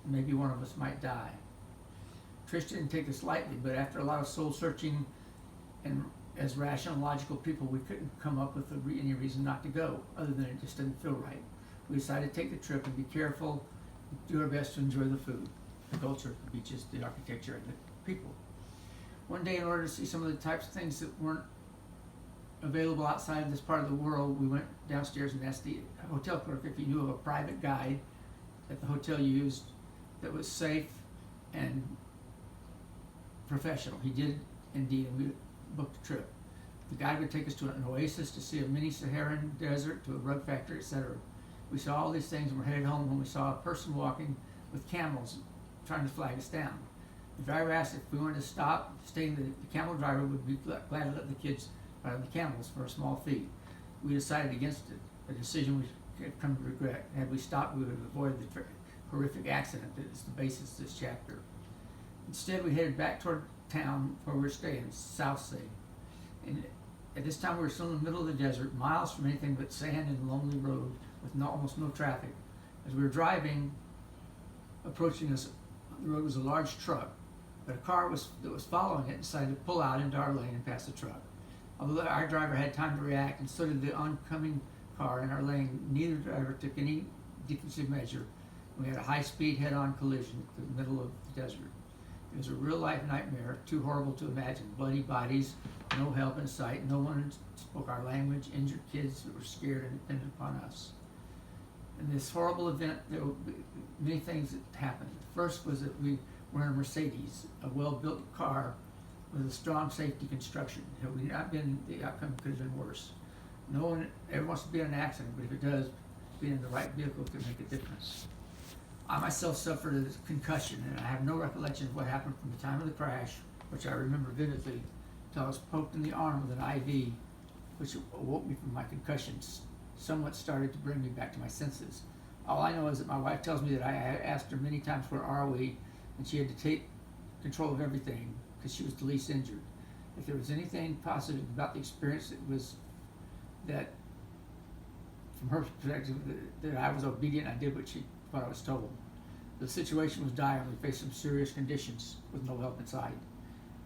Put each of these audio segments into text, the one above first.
maybe one of us might die. Trish didn't take this lightly, but after a lot of soul searching, and as rational, logical people, we couldn't come up with any reason not to go, other than it just didn't feel right. We decided to take the trip and be careful, do our best to enjoy the food, the culture, the beaches, the architecture, and the people. One day, in order to see some of the types of things that weren't available outside of this part of the world, we went downstairs and asked the hotel clerk if he knew of a private guide that the hotel used that was safe and professional. He did indeed, and we booked a trip. The guide would take us to an oasis, to see a mini Saharan desert, to a rug factory, etc. We saw all these things and were headed home when we saw a person walking with camels trying to flag us down. The driver asked if we wanted to stop, stating that the camel driver would be glad to let the kids ride on the camels for a small fee. We decided against it, a decision we have come to regret. Had we stopped, we would have avoided the horrific accident that is the basis of this chapter. Instead, we headed back toward town where we were staying, Southsea. And at this time, we were still in the middle of the desert, miles from anything but sand and lonely road with almost no traffic. As we were driving, approaching us, the road was a large truck, but a car that was following it decided to pull out into our lane and pass the truck. Although our driver had time to react, and so did the oncoming car in our lane, neither driver took any defensive measure. We had a high-speed head-on collision in the middle of the desert. It was a real-life nightmare, too horrible to imagine. Bloody bodies, no help in sight, no one spoke our language, injured kids that were scared and depended upon us. In this horrible event, there were many things that happened. The first was that we were in a Mercedes, a well-built car with a strong safety construction. Had we not been, the outcome could have been worse. No one ever wants to be in an accident, but if it does, being in the right vehicle can make a difference. I myself suffered a concussion, and I have no recollection of what happened from the time of the crash, which I remember vividly, until I was poked in the arm with an IV, which awoke me from my concussions, somewhat started to bring me back to my senses. All I know is that my wife tells me that I asked her many times, where are we, and she had to take control of everything because she was the least injured. If there was anything positive about the experience, it was that, from her perspective, that I was obedient and I did what I was told. The situation was dire and we faced some serious conditions with no help in sight.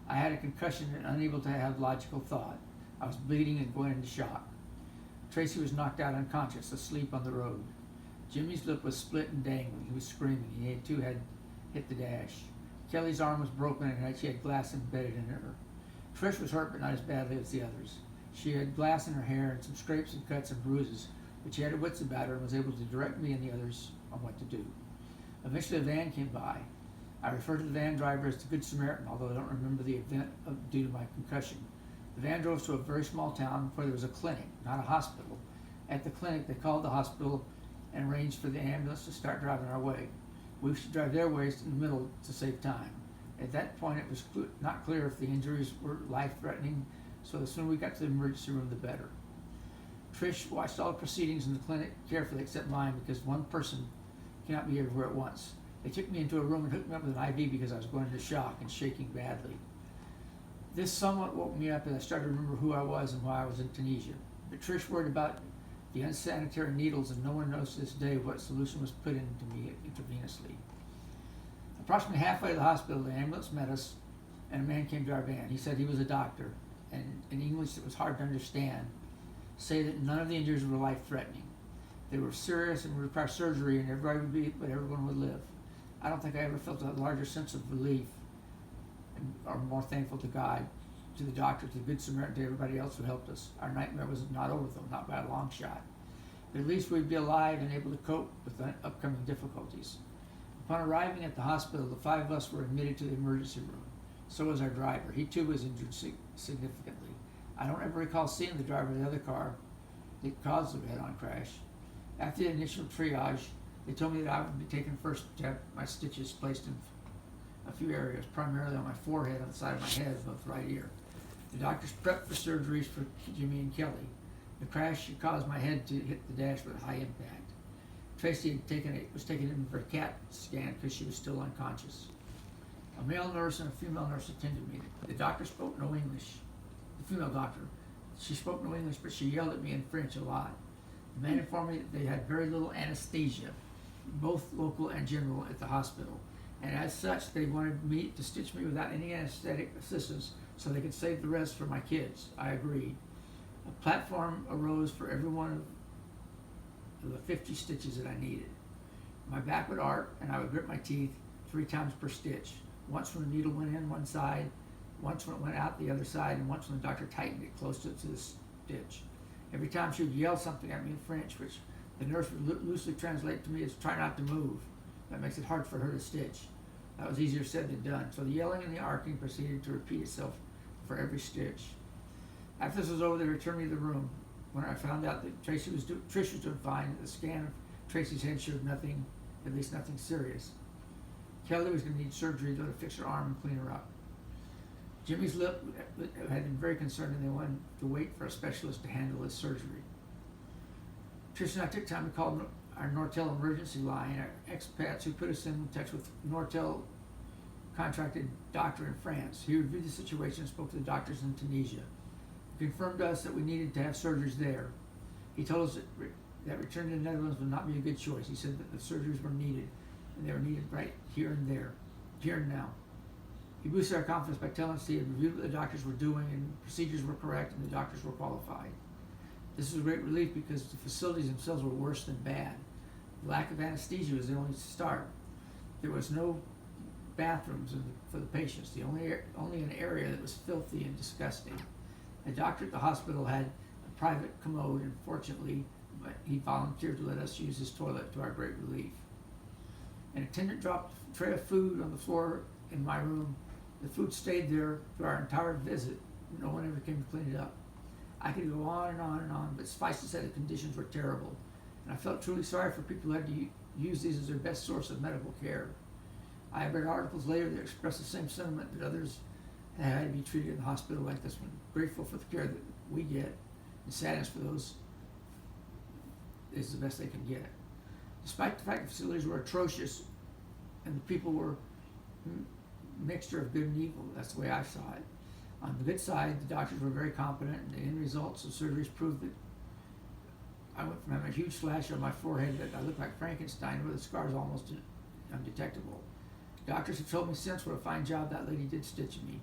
I had a concussion and unable to have logical thought. I was bleeding and going into shock. Tracy was knocked out unconscious, asleep on the road. Jimmy's lip was split and dangling. He was screaming. He too had hit the dash. Kelly's arm was broken and she had glass embedded in her. Trish was hurt but not as badly as the others. She had glass in her hair and some scrapes and cuts and bruises, but she had her wits about her and was able to direct me and the others on what to do. Eventually a van came by. I refer to the van driver as the Good Samaritan, although I don't remember the event due to my concussion. The van drove to a very small town where there was a clinic, not a hospital. At the clinic, they called the hospital and arranged for the ambulance to start driving our way. We should drive their ways in the middle to save time. At that point, it was not clear if the injuries were life-threatening, so the sooner we got to the emergency room, the better. Trish watched all the proceedings in the clinic carefully except mine, because one person cannot be everywhere at once. They took me into a room and hooked me up with an IV because I was going into shock and shaking badly. This somewhat woke me up as I started to remember who I was and why I was in Tunisia. But Trish worried about the unsanitary needles, and no one knows to this day what solution was put into me intravenously. Approximately halfway to the hospital, the ambulance met us, and a man came to our van. He said he was a doctor, and in English that was hard to understand, say that none of the injuries were life-threatening. They were serious and would require surgery, and everybody would be, but everyone would live. I don't think I ever felt a larger sense of relief or more thankful to God, to the doctor, to the Good Samaritan, to everybody else who helped us. Our nightmare was not over, though, not by a long shot. But at least we'd be alive and able to cope with the upcoming difficulties. Upon arriving at the hospital, the 5 of us were admitted to the emergency room. So was our driver. He too was injured significantly. I don't ever recall seeing the driver of the other car that caused the head-on crash. After the initial triage, they told me that I would be taken first to have my stitches placed in a few areas, primarily on my forehead, on the side of my head, both right ear. The doctors prepped for surgeries for Jimmy and Kelly. The crash caused my head to hit the dash with a high impact. Tracy was taken in for a CAT scan because she was still unconscious. A male nurse and a female nurse attended me. The doctor spoke no English. The female doctor, she spoke no English, but she yelled at me in French a lot. The man informed me that they had very little anesthesia both local and general, at the hospital. And as such, they wanted me to stitch me without any anesthetic assistance so they could save the rest for my kids. I agreed. A platform arose for every one of the 50 stitches that I needed. My back would arc, and I would grit my teeth 3 times per stitch. Once when the needle went in one side, once when it went out the other side, and once when the doctor tightened it close to the stitch. Every time she would yell something at me in French, which the nurse would loosely translate to me as "try not to move." That makes it hard for her to stitch. That was easier said than done. So the yelling and the arcing proceeded to repeat itself for every stitch. After this was over, they returned me to the room. When I found out that Trish was doing fine, the scan of Tracy's head showed nothing, at least nothing serious. Kelly was going to need surgery though to fix her arm and clean her up. Jimmy's lip had been very concerned, and they wanted to wait for a specialist to handle his surgery. Trish and I took time to call our Nortel emergency line, our expats who put us in touch with Nortel contracted doctor in France. He reviewed the situation and spoke to the doctors in Tunisia. He confirmed to us that we needed to have surgeries there. He told us that returning to the Netherlands would not be a good choice. He said that the surgeries were needed, and they were needed right here and there, here and now. He boosted our confidence by telling us he had reviewed what the doctors were doing and procedures were correct and the doctors were qualified. This was a great relief because the facilities themselves were worse than bad. The lack of anesthesia was the only start. There was no bathrooms for the patients, only an area that was filthy and disgusting. The doctor at the hospital had a private commode, and fortunately, he volunteered to let us use his toilet, to our great relief. An attendant dropped a tray of food on the floor in my room. The food stayed there through our entire visit. No one ever came to clean it up. I could go on and on and on, but suffice to say the conditions were terrible, and I felt truly sorry for people who had to use these as their best source of medical care. I have read articles later that express the same sentiment, that others had to be treated in the hospital like this one. Grateful for the care that we get, and sadness for those is the best they can get. Despite the fact the facilities were atrocious and the people were mixture of good and evil, that's the way I saw it. On the good side, the doctors were very competent, and the end results of surgeries proved that I went from having a huge slash on my forehead that I looked like Frankenstein, with the scars almost undetectable. Doctors have told me since what a fine job that lady did stitching me.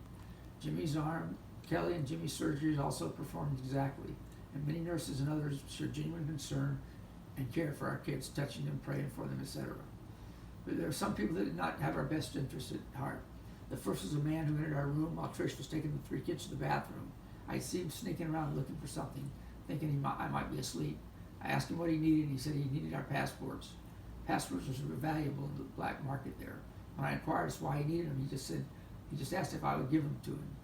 Jimmy's arm, Kelly and Jimmy's surgeries also performed exactly, and many nurses and others showed genuine concern and care for our kids, touching them, praying for them, etc. But there are some people that did not have our best interests at heart. The first was a man who entered our room while Trish was taking the 3 kids to the bathroom. I see him sneaking around looking for something, thinking I might be asleep. I asked him what he needed, and he said he needed our passports. Passports were valuable in the black market there. When I inquired as to why he needed them, he just asked if I would give them to him.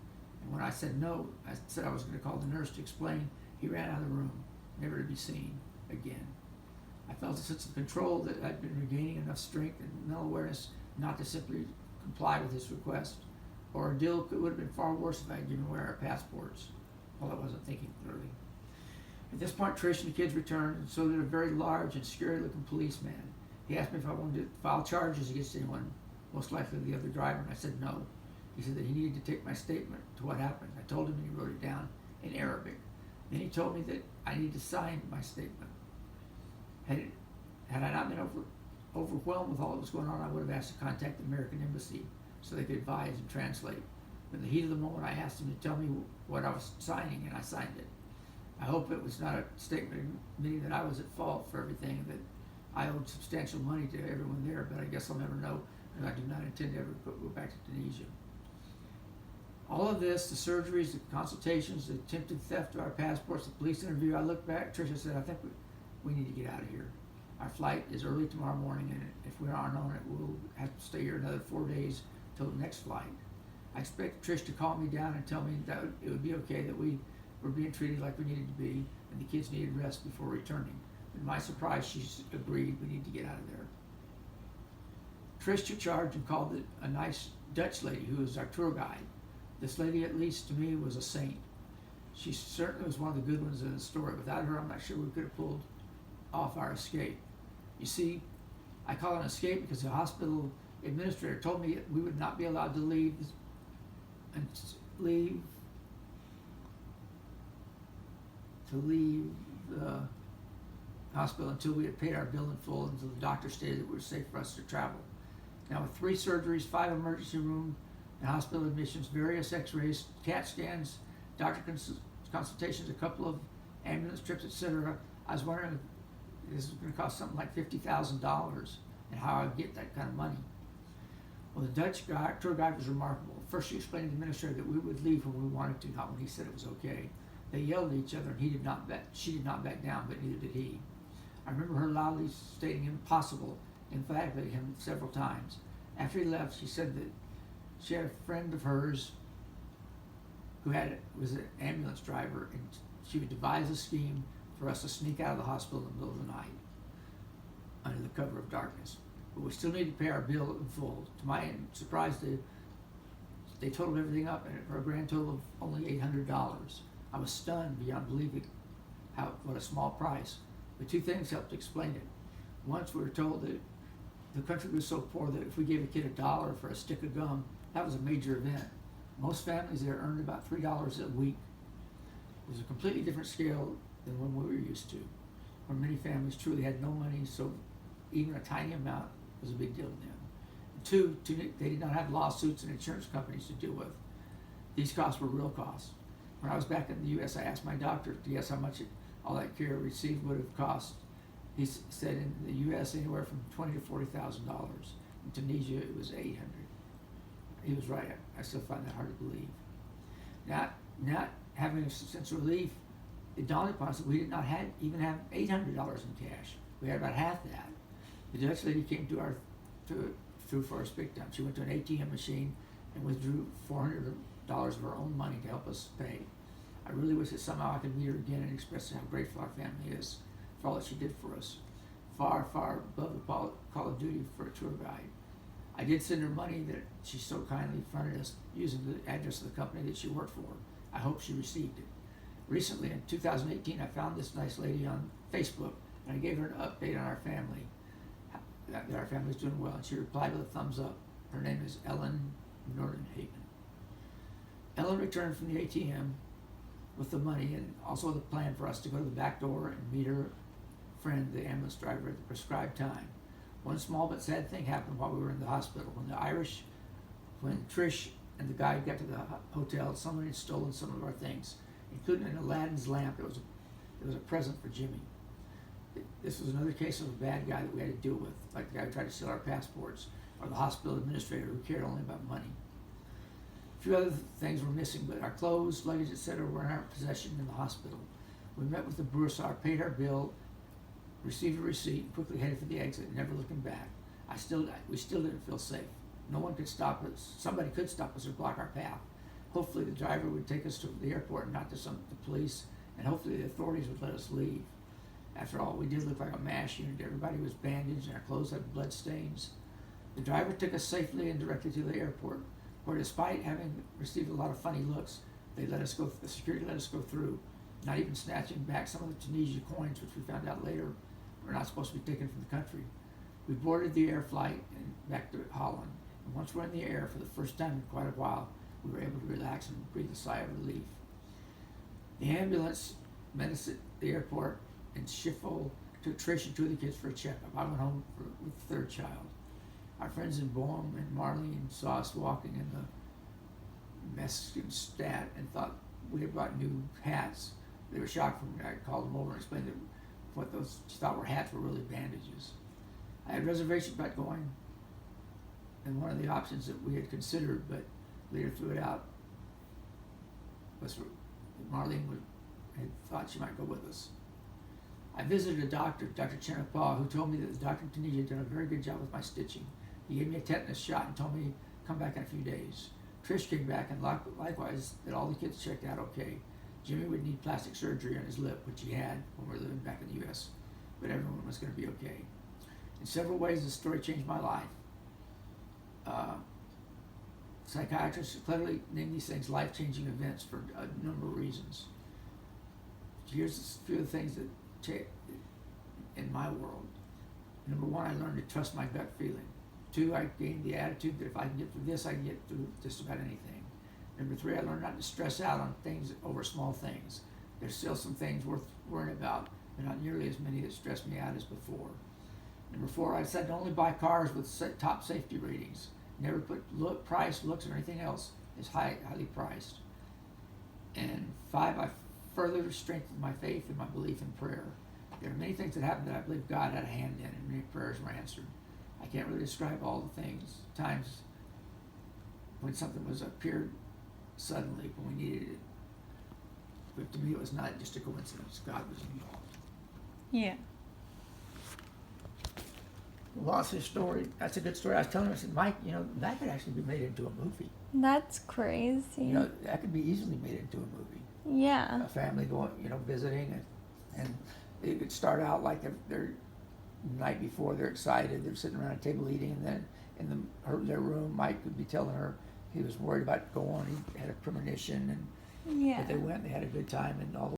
And when I said no, I said I was going to call the nurse to explain, he ran out of the room, never to be seen again. I felt a sense of control, that I'd been regaining enough strength and mental awareness not to simply comply with his request. Or a deal would have been far worse if I had given away our passports. Well, I wasn't thinking clearly. At this point, Trish and the kids returned, and so did a very large and scary-looking policeman. He asked me if I wanted to file charges against anyone, most likely the other driver, and I said no. He said that he needed to take my statement to what happened. I told him, and he wrote it down in Arabic. Then he told me that I needed to sign my statement. Had I not been overwhelmed with all that was going on, I would have asked to contact the American Embassy so they could advise and translate. But in the heat of the moment, I asked him to tell me what I was signing, and I signed it. I hope it was not a statement admitting that I was at fault for everything, that I owed substantial money to everyone there, but I guess I'll never know, because I do not intend to ever go back to Tunisia. All of this, the surgeries, the consultations, the attempted theft of our passports, the police interview, I looked back, Tricia said, I think we need to get out of here. Our flight is early tomorrow morning, and if we aren't on it, we'll have to stay here another 4 days till the next flight. I expected Trish to calm me down and tell me that it would be okay, that we were being treated like we needed to be, and the kids needed rest before returning. To my surprise, she agreed we need to get out of there. Trish took charge and called a nice Dutch lady who was our tour guide. This lady, at least to me, was a saint. She certainly was one of the good ones in the story. Without her, I'm not sure we could have pulled off our escape. You see, I call it an escape because the hospital administrator told me we would not be allowed to leave hospital until we had paid our bill in full, until the doctor stated that it was safe for us to travel. Now, with 3 surgeries, 5 emergency room and hospital admissions, various x-rays, CAT scans, doctor consultations, a couple of ambulance trips, etc., I was wondering if this was going to cost something like $50,000 and how I would get that kind of money. Well, the Dutch tour guide was remarkable. First, she explained to the administrator that we would leave when we wanted to, not when he said it was okay. They yelled at each other, and she did not back down, but neither did he. I remember her loudly stating impossible, emphatically him several times. After he left, she said that she had a friend of hers who was an ambulance driver, and she would devise a scheme for us to sneak out of the hospital in the middle of the night under the cover of darkness. But we still needed to pay our bill in full. To my surprise, they totaled everything up for a grand total of only $800. I was stunned beyond believing what a small price. But 2 things helped explain it. Once we were told that the country was so poor that if we gave a kid $1 for a stick of gum, that was a major event. Most families there earned about $3 a week. It was a completely different scale than when we were used to, where many families truly had no money, so even a tiny amount was a big deal to them. 2, they did not have lawsuits and insurance companies to deal with. These costs were real costs. When I was back in the U.S., I asked my doctor to guess how much all that care received would have cost. He said in the U.S. anywhere from $20,000 to $40,000. In Tunisia, it was $800. He was right. I still find that hard to believe. Not having a sense of relief, it dawned upon us that we did not even have $800 in cash. We had about half that. The Dutch lady came through for us big time. She went to an ATM machine and withdrew $400 of her own money to help us pay. I really wish that somehow I could meet her again and express how grateful our family is for all that she did for us. Far, far above the call of duty for a tour guide. I did send her money that she so kindly fronted us using the address of the company that she worked for. I hope she received it. Recently, in 2018, I found this nice lady on Facebook, and I gave her an update on our family, that our family is doing well, and she replied with a thumbs up. Her name is Ellen Nordenhagen. Ellen returned from the ATM with the money and also the plan for us to go to the back door and meet her friend, the ambulance driver, at the prescribed time. One small but sad thing happened while we were in the hospital. When Trish and the guide got to the hotel, someone had stolen some of our things, including an Aladdin's lamp. It was a present for Jimmy. This was another case of a bad guy that we had to deal with, like the guy who tried to steal our passports, or the hospital administrator who cared only about money. A few other things were missing, but our clothes, luggage, etc. were in our possession in the hospital. We met with the bursar, paid our bill, received a receipt, and quickly headed for the exit, never looking back. We still didn't feel safe. No one could stop us. Somebody could stop us or block our path. Hopefully the driver would take us to the airport and not to the police, and hopefully the authorities would let us leave. After all, we did look like a MASH unit. Everybody was bandaged and our clothes had blood stains. The driver took us safely and directly to the airport, where despite having received a lot of funny looks, the security let us go through, not even snatching back some of the Tunisia coins, which we found out later were not supposed to be taken from the country. We boarded the air flight and back to Holland, and once we're in the air for the first time in quite a while, we were able to relax and breathe a sigh of relief. The ambulance met us at the airport, and Schiphol took Trish and 2 of the kids for a checkup. I went home with the 3rd child. Our friends in Boehm and Marlene saw us walking in the Mexican stat and thought we had brought new hats. They were shocked when I called them over and explained that what those she thought were hats were really bandages. I had reservations about going, and one of the options that we had considered, but later threw it out, was Marlene had thought she might go with us. I visited a doctor, Dr. Chenapal, who told me that the doctor in Tunisia had done a very good job with my stitching. He gave me a tetanus shot and told me to come back in a few days. Trish came back and likewise that all the kids checked out okay. Jimmy would need plastic surgery on his lip, which he had when we were living back in the U.S., but everyone was going to be okay. In several ways, the story changed my life. Psychiatrists clearly name these things life-changing events for a number of reasons. Here's a few of the things that in my world. Number 1, I learned to trust my gut feeling. 2, I gained the attitude that if I can get through this, I can get through just about anything. Number 3, I learned not to stress out on things over small things. There's still some things worth worrying about but not nearly as many that stress me out as before. Number 4, I said only buy cars with top safety ratings. Never put price, looks, or anything else is highly priced. And 5, I further strengthened my faith and my belief in prayer. There are many things that happened that I believe God had a hand in, and many prayers were answered. I can't really describe all the things, times when something was appeared suddenly when we needed it. But to me, it was not just a coincidence. God was involved. Yeah. Lost his story. That's a good story. I was telling him, I said, Mike, that could actually be made into a movie. That's crazy. That could be easily made into a movie. Yeah. A family going, visiting, and it could start out like they're the night before, they're excited, they're sitting around a table eating, and then in their room, Mike could be telling her he was worried about going, he had a premonition, Yeah. but they went, they had a good time, and all the